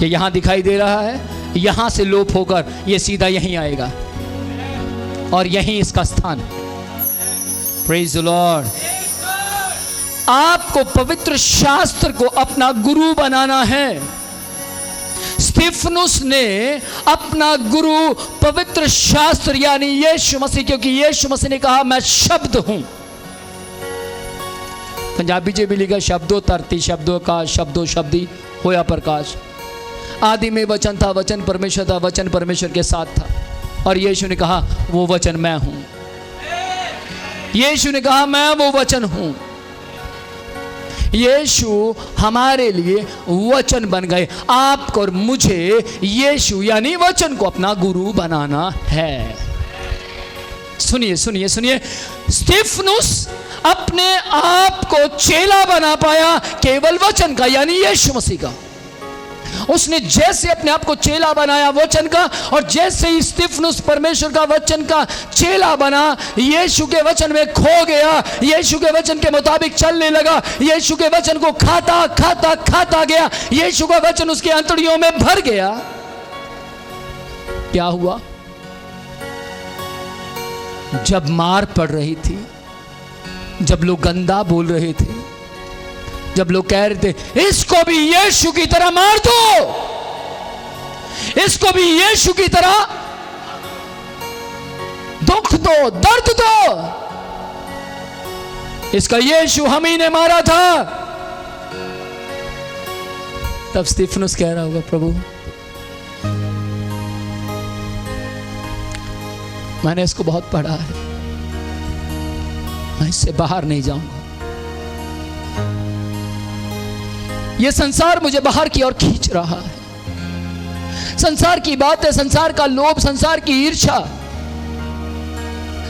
ये यहां दिखाई दे रहा है, यहां से लोप होकर ये सीधा यहीं आएगा और यहीं इसका स्थान है। Praise the Lord. आपको पवित्र शास्त्र को अपना गुरु बनाना है। स्तिफनुस ने अपना गुरु पवित्र शास्त्र यानी यीशु मसीह, क्योंकि यीशु मसीह ने कहा मैं शब्द हूं। पंजाबी च भी लिखा शब्दों धरती शब्दों का शब्दों शब्दी होया प्रकाश। आदि में वचन था, वचन परमेश्वर था, वचन परमेश्वर के साथ था। और यीशु ने कहा वो वचन मैं हूं। यीशु ने कहा मैं वो वचन हूं। यीशु हमारे लिए वचन बन गए। आपको और मुझे यीशु यानी वचन को अपना गुरु बनाना है। सुनिए सुनिए सुनिए, स्तिफनुस अपने आप को चेला बना पाया केवल वचन का यानी यीशु मसीह का। उसने जैसे अपने आप को चेला बनाया वचन का, और जैसे ही स्तिफनुस परमेश्वर का वचन का चेला बना, यीशु के वचन में खो गया, यीशु के वचन के मुताबिक चलने लगा, यीशु के वचन को खाता खाता खाता गया, यीशु का वचन उसके अंतड़ियों में भर गया। क्या हुआ? जब मार पड़ रही थी, जब लोग गंदा बोल रहे थे, जब लोग कह रहे थे इसको भी यीशु की तरह मार दो, इसको भी यीशु की तरह दुख दो, दर्द दो, इसका यीशु हम ही ने मारा था, तब स्तिफनुस कह रहा होगा प्रभु मैंने इसको बहुत पढ़ा है, मैं इससे बाहर नहीं जाऊंगा। यह संसार मुझे बाहर की ओर खींच रहा है। संसार की बातें, संसार का लोभ, संसार की ईर्ष्या,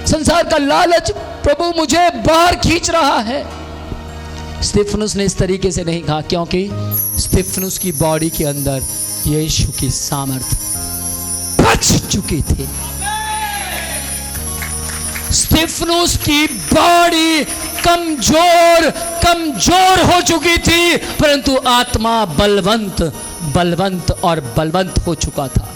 संसार का लालच प्रभु मुझे बाहर खींच रहा है। स्तिफनुस ने इस तरीके से नहीं कहा, क्योंकि स्तिफनुस की बॉडी के अंदर यीशु की सामर्थ बच चुकी थी। स्तिफनुस की बॉडी कमजोर कमजोर हो चुकी थी, परंतु आत्मा बलवंत बलवंत और बलवंत हो चुका था।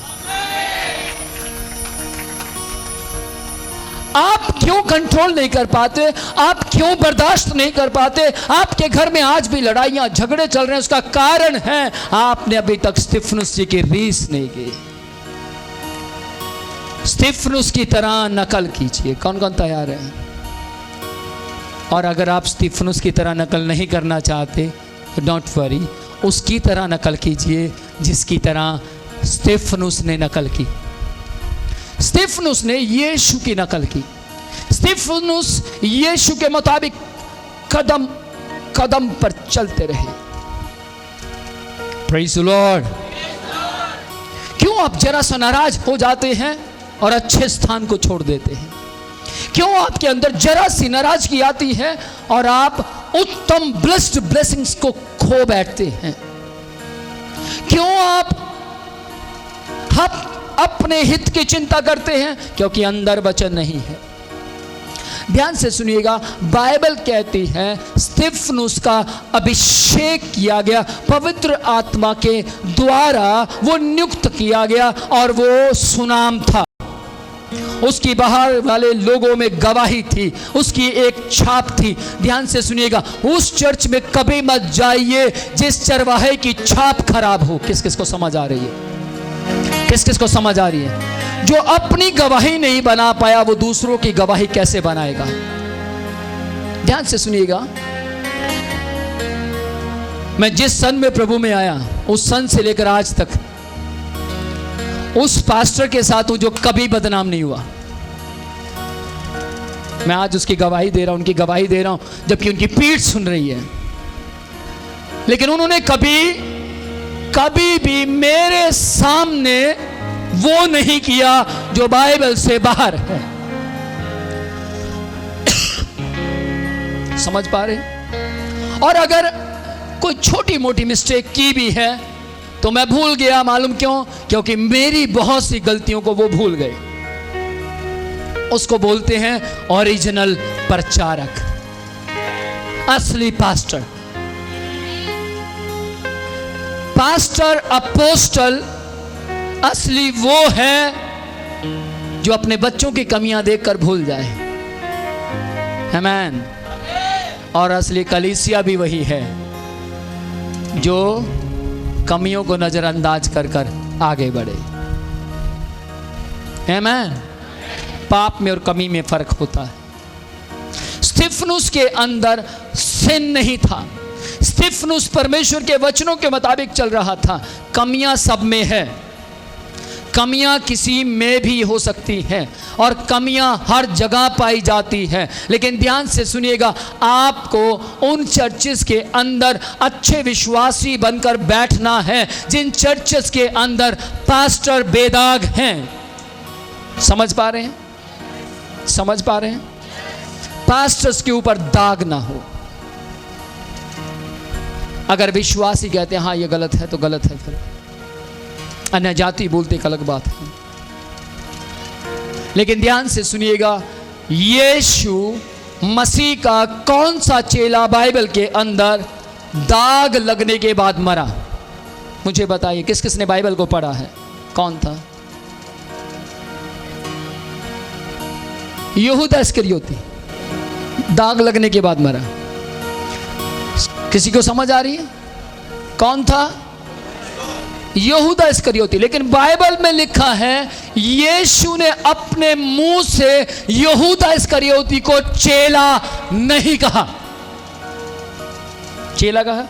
आप क्यों कंट्रोल नहीं कर पाते? आप क्यों बर्दाश्त नहीं कर पाते? आपके घर में आज भी लड़ाइयां झगड़े चल रहे हैं, उसका कारण है आपने अभी तक स्तिफनुस जी की रीस नहीं की। स्तिफनुस की तरह नकल कीजिए। कौन कौन तैयार है? और अगर आप स्तिफनुस की तरह नकल नहीं करना चाहते तो डोंट वरी, उसकी तरह नकल कीजिए जिसकी तरह स्तिफनुस ने नकल की। स्तिफनुस ने यीशु की नकल की। स्तिफनुस यीशु के मुताबिक कदम कदम पर चलते रहे। Praise the Lord. क्यों आप जरा सा नाराज हो जाते हैं और अच्छे स्थान को छोड़ देते हैं? क्यों आपके अंदर जरा सी नाराजगी आती है और आप उत्तम ब्लेस्ड ब्लेसिंग्स को खो बैठते हैं? क्यों आप अपने हित की चिंता करते हैं? क्योंकि अंदर वचन नहीं है। ध्यान से सुनिएगा, बाइबल कहती है स्तिफनुस का अभिषेक किया गया, पवित्र आत्मा के द्वारा वो नियुक्त किया गया और वो सुनाम था। उसकी बाहर वाले लोगों में गवाही थी, उसकी एक छाप थी। ध्यान से सुनिएगा, उस चर्च में कभी मत जाइए जिस चरवाहे की छाप खराब हो। किस किस को समझ आ रही है? किस किस को समझ आ रही है? जो अपनी गवाही नहीं बना पाया वो दूसरों की गवाही कैसे बनाएगा? ध्यान से सुनिएगा, मैं जिस सन में प्रभु में आया उस सन से लेकर आज तक उस पास्टर के साथ हूं जो कभी बदनाम नहीं हुआ। मैं आज उसकी गवाही दे रहा हूं, उनकी गवाही दे रहा हूं, जबकि उनकी पीठ सुन रही है, लेकिन उन्होंने कभी भी मेरे सामने वो नहीं किया जो बाइबल से बाहर है। समझ पा रहे? और अगर कोई छोटी मोटी मिस्टेक की भी है तो मैं भूल गया। मालूम क्यों? क्योंकि मेरी बहुत सी गलतियों को वो भूल गए। उसको बोलते हैं ओरिजिनल प्रचारक, असली पास्टर। पास्टर अपोस्टल असली वो है जो अपने बच्चों की कमियां देखकर भूल जाए। आमीन। और असली कलीसिया भी वही है जो कमियों को नजरअंदाज कर कर आगे बढ़े। आमीन। पाप में और कमी में फर्क होता है। स्तिफनुस के अंदर सिन नहीं था। स्तिफनुस परमेश्वर के वचनों के मुताबिक चल रहा था। कमियां सब में है, कमियां किसी में भी हो सकती हैं और कमियां हर जगह पाई जाती हैं। लेकिन ध्यान से सुनिएगा, आपको उन चर्चेस के अंदर अच्छे विश्वासी बनकर बैठना है जिन चर्चेस के अंदर पास्टर बेदाग हैं। समझ पा रहे हैं? समझ पा रहे हैं? पास्टर्स के ऊपर दाग ना हो। अगर विश्वासी कहते हैं हाँ ये गलत है तो गलत है, फिर अन्य जाति बोलते एक अलग बात है। लेकिन ध्यान से सुनिएगा, यीशु मसीह का कौन सा चेला बाइबल के अंदर दाग लगने के बाद मरा? मुझे बताइए, किस किस ने बाइबल को पढ़ा है? कौन था? यहूदा इस्करियोती दाग लगने के बाद मरा। किसी को समझ आ रही है? कौन था? यहूदा इस्करियोती। लेकिन बाइबल में लिखा है यीशु ने अपने मुंह से यहूदा इस्करियोती को चेला नहीं कहा। चेला कहा?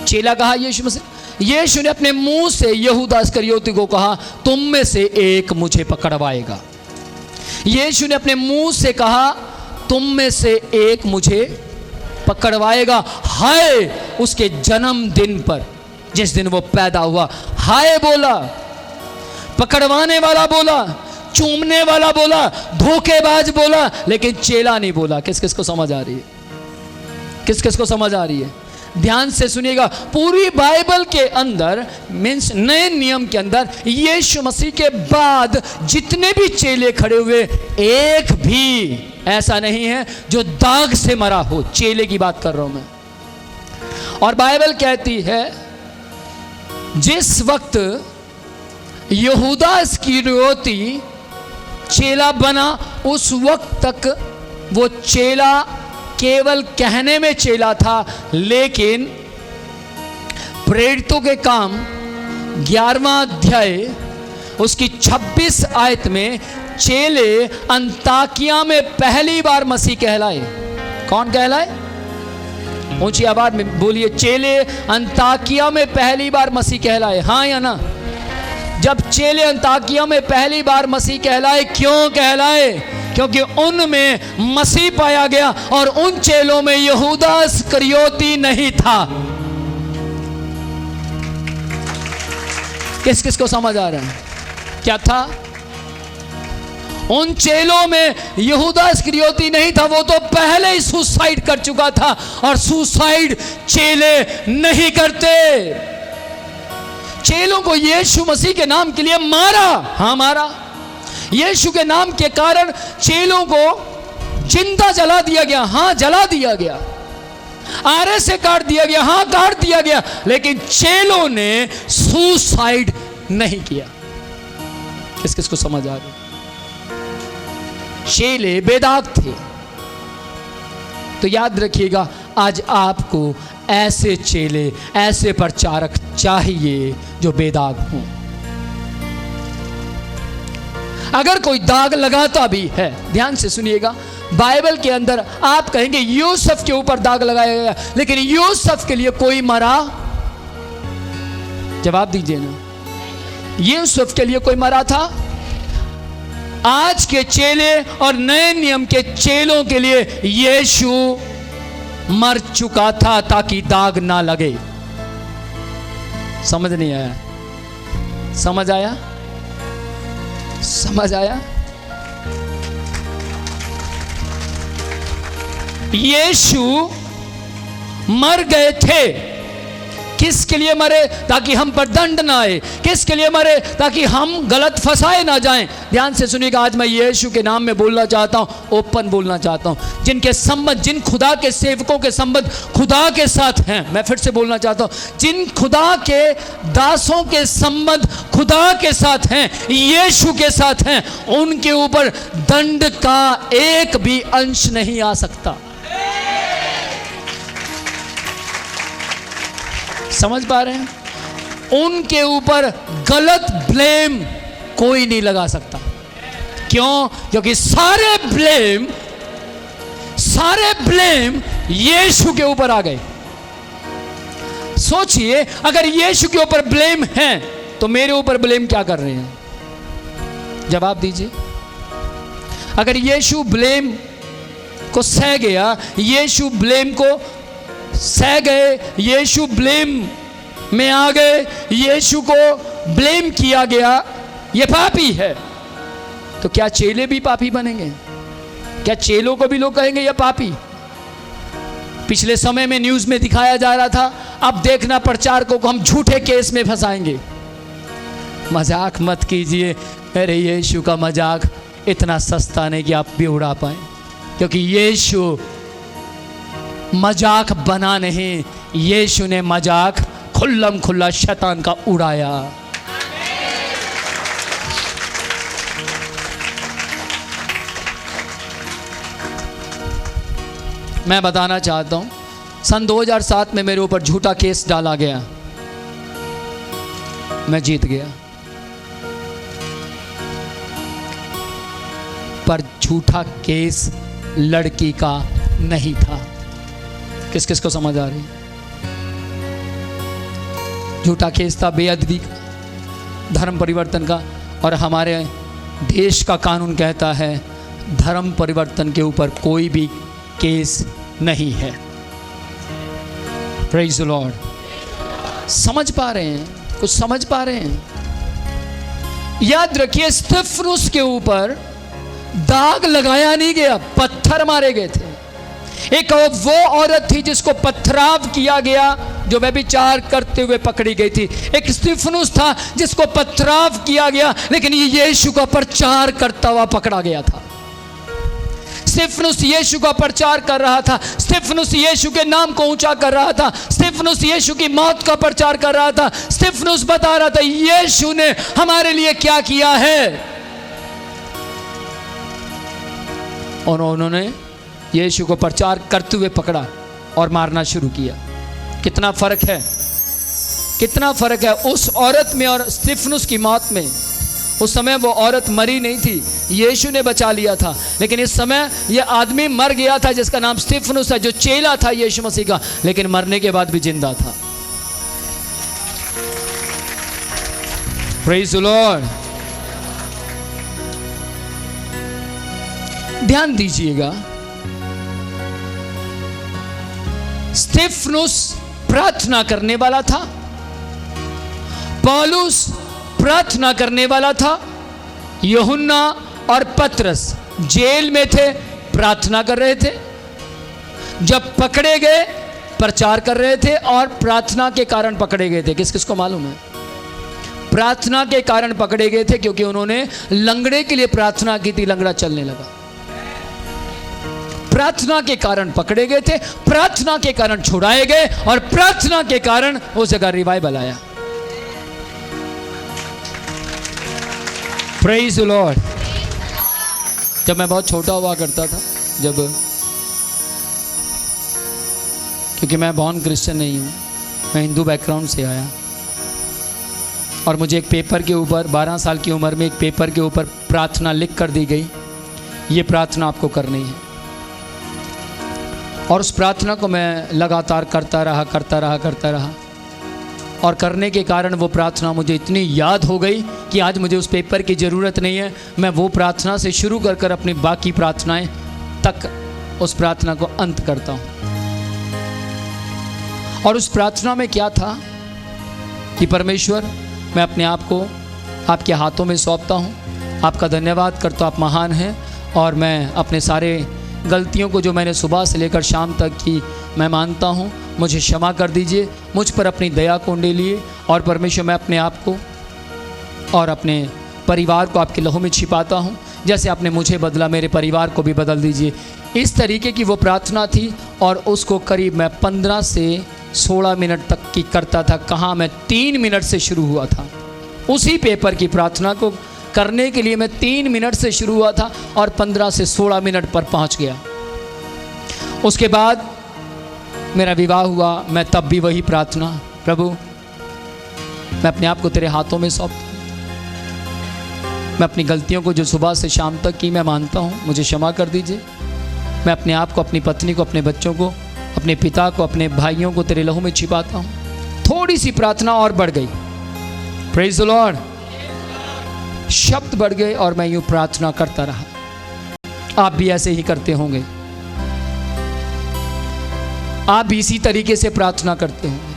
चेला कहा यीशु मसीह। यीशु ने अपने मुंह से यहूदा इस्करियोती को कहा तुम में से एक मुझे पकड़वाएगा। यीशु ने अपने मुंह से कहा तुम में से एक मुझे पकड़वाएगा। हाय उसके जन्मदिन पर, जिस दिन वो पैदा हुआ, हाय बोला, पकड़वाने वाला बोला, चूमने वाला बोला, धोखेबाज बोला, लेकिन चेला नहीं बोला। किस किस को समझ आ रही है? किस किस को समझ आ रही है? ध्यान से सुनिएगा, पूरी बाइबल के अंदर मीन्स नए नियम के अंदर यीशु मसीह के बाद जितने भी चेले खड़े हुए, एक भी ऐसा नहीं है जो दाग से मरा हो। चेले की बात कर रहा हूं मैं। और बाइबल कहती है जिस वक्त यहूदा इस्करियोती चेला बना, उस वक्त तक वो चेला केवल कहने में चेला था, लेकिन प्रेरितों के काम 11वां अध्याय उसकी 26 आयत में चेले अंताकिया में पहली बार मसीह कहलाए। कौन कहलाए? ऊंची आवाज में बोलिए, चेले अंताकिया में पहली बार मसीह कहलाए। हाँ या ना? जब चेले अंताकिया में पहली बार मसीह कहलाए, क्यों कहलाए? क्योंकि उनमें मसीह पाया गया और उन चेलों में यहूदा इस्करियोती नहीं था। किस किस को समझ आ रहा है? क्या था? उन चेलों में यहूदा इस्करियोती नहीं था। वो तो पहले ही सुसाइड कर चुका था, और सुसाइड चेले नहीं करते। चेलों को यीशु मसीह के नाम के लिए मारा। हाँ मारा। यीशु के नाम के कारण चेलों को जिंदा जला दिया गया। हाँ जला दिया गया। आरे से काट दिया गया। हाँ काट दिया गया। लेकिन चेलों ने सुसाइड नहीं किया। किस किस को समझ आ रही? चेले बेदाग थे। तो याद रखिएगा, आज आपको ऐसे चेले, ऐसे प्रचारक चाहिए जो बेदाग हों। अगर कोई दाग लगाता भी है, ध्यान से सुनिएगा, बाइबल के अंदर आप कहेंगे यूसुफ के ऊपर दाग लगाया गया, लेकिन यूसुफ के लिए कोई मरा? जवाब दीजिए ना। यूसुफ के लिए कोई मरा था? आज के चेले और नए नियम के चेलों के लिए यीशु मर चुका था ताकि दाग ना लगे। समझ नहीं आया? समझ आया? समझ आया? यीशु मर गए थे किसके लिए मरे? ताकि हम पर दंड ना आए। किसके लिए मरे? ताकि हम गलत फंसाए ना जाएं। ध्यान से सुनिएगा, आज मैं यीशु के नाम में बोलना चाहता हूँ, ओपन बोलना चाहता हूँ। जिनके संबंध, जिन खुदा के सेवकों के संबंध खुदा के साथ हैं, मैं फिर से बोलना चाहता हूँ, जिन खुदा के दासों के संबंध खुदा के साथ हैं, यीशु के साथ हैं, उनके ऊपर दंड का एक भी अंश नहीं आ सकता। समझ पा रहे हैं? उनके ऊपर गलत ब्लेम कोई नहीं लगा सकता। क्यों? क्योंकि सारे ब्लेम यीशु के ऊपर आ गए। सोचिए, अगर यीशु के ऊपर ब्लेम है तो मेरे ऊपर ब्लेम क्या कर रहे हैं? जवाब दीजिए। अगर यीशु ब्लेम को सह गया, यीशु ब्लेम को सह गए, यीशु ब्लेम में आ गए, यीशु को ब्लेम किया गया, ये पापी है, तो क्या चेले भी पापी बनेंगे? क्या चेलों को भी लोग कहेंगे ये पापी? पिछले समय में न्यूज में दिखाया जा रहा था, अब देखना प्रचारकों को हम झूठे केस में फंसाएंगे। मजाक मत कीजिए। अरे यीशु का मजाक इतना सस्ता नहीं कि आप भी उड़ा पाए, क्योंकि यीशु मजाक बना नहीं, यीशु ने मजाक खुल्लम खुल्ला शैतान का उड़ाया। मैं बताना चाहता हूं, सन 2007 में मेरे ऊपर झूठा केस डाला गया, मैं जीत गया, पर झूठा केस लड़की का नहीं था। किस किस को समझ आ रही? झूठा केस था बेअदबी का, धर्म परिवर्तन का, और हमारे देश का कानून कहता है धर्म परिवर्तन के ऊपर कोई भी केस नहीं है। Praise the Lord. समझ पा रहे हैं? कुछ समझ पा रहे हैं? याद रखिए, स्तिफनुस के ऊपर दाग लगाया नहीं गया, पत्थर मारे गए थे। एक वो औरत थी जिसको पथराव किया गया, जो व्यभिचार करते हुए पकड़ी गई थी। एक स्तिफनुस था जिसको पथराव किया गया, लेकिन ये यीशु का प्रचार करता हुआ पकड़ा गया था। स्तिफनुस यीशु का प्रचार कर रहा था, स्तिफनुस यीशु के नाम को ऊंचा कर रहा था, स्तिफनुस यीशु की मौत का प्रचार कर रहा था, स्तिफनुस बता रहा था यीशु ने हमारे लिए क्या किया है। और उन्होंने यीशु को प्रचार करते हुए पकड़ा और मारना शुरू किया। कितना फर्क है, कितना फर्क है उस औरत में और स्तिफनुस की मौत में। उस समय वो औरत मरी नहीं थी, यीशु ने बचा लिया था, लेकिन इस समय ये आदमी मर गया था जिसका नाम स्तिफनुस है, जो चेला था यीशु मसीह का, लेकिन मरने के बाद भी जिंदा था। Praise the Lord. ध्यान दीजिएगा, स्तिफनुस प्रार्थना करने वाला था, पौलुस प्रार्थना करने वाला था, यूहन्ना और पतरस जेल में थे, प्रार्थना कर रहे थे। जब पकड़े गए प्रचार कर रहे थे, और प्रार्थना के कारण पकड़े गए थे। किस किस को मालूम है? प्रार्थना के कारण पकड़े गए थे, क्योंकि उन्होंने लंगड़े के लिए प्रार्थना की थी, लंगड़ा चलने लगा। प्रार्थना के कारण पकड़े गए थे, प्रार्थना के कारण छुड़ाए गए, और प्रार्थना के कारण उस जगह रिवाइवल आया। Praise the Lord. जब मैं बहुत छोटा हुआ करता था, क्योंकि मैं बॉर्न क्रिश्चियन नहीं हूँ, मैं हिंदू बैकग्राउंड से आया, और मुझे एक पेपर के ऊपर 12 साल की उम्र में एक पेपर के ऊपर प्रार्थना लिख कर दी गई, ये प्रार्थना आपको करनी है। और उस प्रार्थना को मैं लगातार करता रहा, और करने के कारण वो प्रार्थना मुझे इतनी याद हो गई कि आज मुझे उस पेपर की ज़रूरत नहीं है। मैं वो प्रार्थना से शुरू कर अपनी बाकी प्रार्थनाएं तक उस प्रार्थना को अंत करता हूँ। और उस प्रार्थना में क्या था कि परमेश्वर, मैं अपने आप को आपके हाथों में सौंपता हूँ, आपका धन्यवाद करता हूँ, आप महान हैं, और मैं अपने सारे गलतियों को जो मैंने सुबह से लेकर शाम तक की मैं मानता हूँ, मुझे क्षमा कर दीजिए। मुझ पर अपनी दया को डालिए और परमेश्वर मैं अपने आप को और अपने परिवार को आपके लहू में छिपाता हूँ। जैसे आपने मुझे बदला, मेरे परिवार को भी बदल दीजिए। इस तरीके की वो प्रार्थना थी और उसको करीब मैं 15 से 16 मिनट तक की करता था। कहाँ मैं 3 मिनट से शुरू हुआ था। उसी पेपर की प्रार्थना को करने के लिए मैं 3 मिनट से शुरू हुआ था और 15 से 16 मिनट पर पहुंच गया। उसके बाद मेरा विवाह हुआ। मैं तब भी वही प्रार्थना, प्रभु मैं अपने आप को तेरे हाथों में सौंपता हूं। मैं अपनी गलतियों को जो सुबह से शाम तक की मैं मानता हूं, मुझे क्षमा कर दीजिए। मैं अपने आप को, अपनी पत्नी को, अपने बच्चों को, अपने पिता को, अपने भाइयों को तेरे लहू में छिपाता हूं। थोड़ी सी प्रार्थना और बढ़ गई। Praise the Lord. शब्द बढ़ गए और मैं यूं प्रार्थना करता रहा। आप भी ऐसे ही करते होंगे, आप भी इसी तरीके से प्रार्थना करते हैं।